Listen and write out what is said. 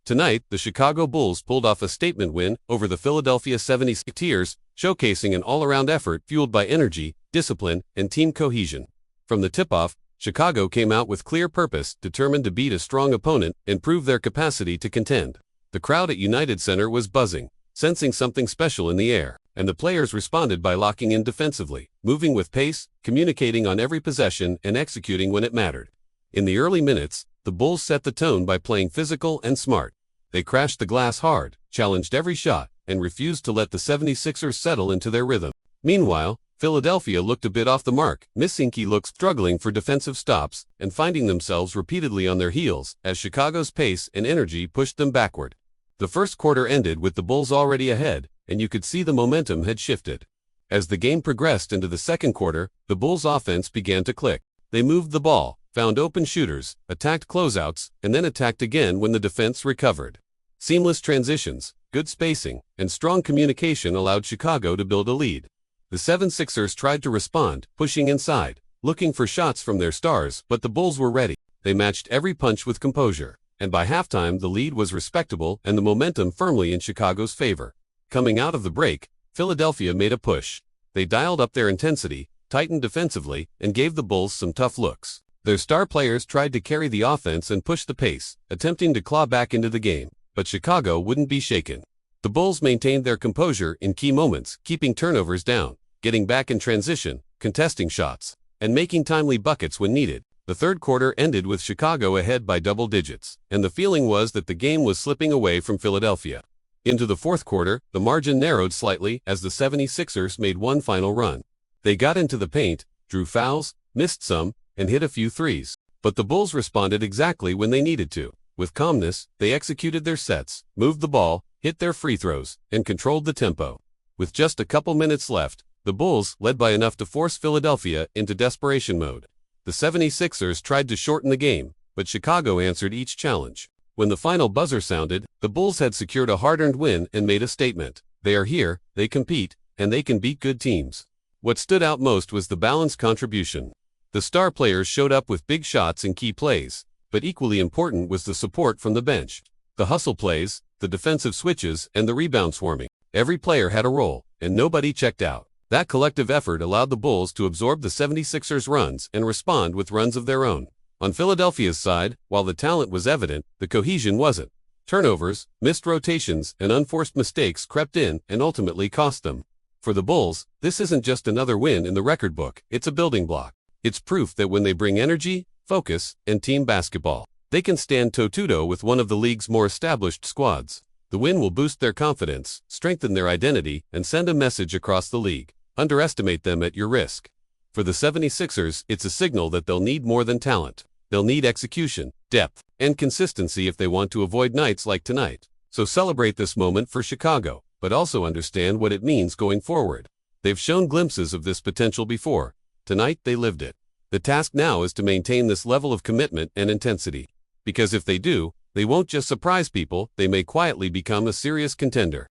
Tonight, the Chicago Bulls pulled off a statement win over the Philadelphia 76ers, showcasing an all-around effort fueled by energy, discipline, and team cohesion. From the tip-off, Chicago came out with clear purpose, determined to beat a strong opponent and prove their capacity to contend. The crowd at United Center was buzzing, sensing something special in the air, and the players responded by locking in defensively, moving with pace, communicating on every possession, and executing when it mattered. In the early minutes, the Bulls set the tone by playing physical and smart. They crashed the glass hard, challenged every shot, and refused to let the 76ers settle into their rhythm. Meanwhile, Philadelphia looked a bit off the mark, missing key looks, struggling for defensive stops, and finding themselves repeatedly on their heels as Chicago's pace and energy pushed them backward. The first quarter ended with the Bulls already ahead, and you could see the momentum had shifted. As the game progressed into the second quarter, the Bulls' offense began to click. They moved the ball, found open shooters, attacked closeouts, and then attacked again when the defense recovered. Seamless transitions, good spacing, and strong communication allowed Chicago to build a lead. The 76ers tried to respond, pushing inside, looking for shots from their stars, but the Bulls were ready. They matched every punch with composure, and by halftime the lead was respectable and the momentum firmly in Chicago's favor. Coming out of the break, Philadelphia made a push. They dialed up their intensity, tightened defensively, and gave the Bulls some tough looks. Their star players tried to carry the offense and push the pace, attempting to claw back into the game, but Chicago wouldn't be shaken. The Bulls maintained their composure in key moments, keeping turnovers down, getting back in transition, contesting shots, and making timely buckets when needed. The third quarter ended with Chicago ahead by double digits, and the feeling was that the game was slipping away from Philadelphia. Into the fourth quarter, the margin narrowed slightly as the 76ers made one final run. They got into the paint, drew fouls, missed some, and hit a few threes. But the Bulls responded exactly when they needed to. With calmness, they executed their sets, moved the ball, hit their free throws, and controlled the tempo. With just a couple minutes left, the Bulls led by enough to force Philadelphia into desperation mode. The 76ers tried to shorten the game, but Chicago answered each challenge. When the final buzzer sounded, the Bulls had secured a hard-earned win and made a statement. They are here, they compete, and they can beat good teams. What stood out most was the balanced contribution. The star players showed up with big shots and key plays, but equally important was the support from the bench. The hustle plays, the defensive switches, and the rebound swarming. Every player had a role, and nobody checked out. That collective effort allowed the Bulls to absorb the 76ers' runs and respond with runs of their own. On Philadelphia's side, while the talent was evident, the cohesion wasn't. Turnovers, missed rotations, and unforced mistakes crept in and ultimately cost them. For the Bulls, this isn't just another win in the record book, it's a building block. It's proof that when they bring energy, focus, and team basketball, they can stand toe-to-toe with one of the league's more established squads. The win will boost their confidence, strengthen their identity, and send a message across the league. Underestimate them at your risk. For the 76ers, it's a signal that they'll need more than talent. They'll need execution, depth, and consistency if they want to avoid nights like tonight. So celebrate this moment for Chicago, but also understand what it means going forward. They've shown glimpses of this potential before. Tonight they lived it. The task now is to maintain this level of commitment and intensity. Because if they do, they won't just surprise people, they may quietly become a serious contender.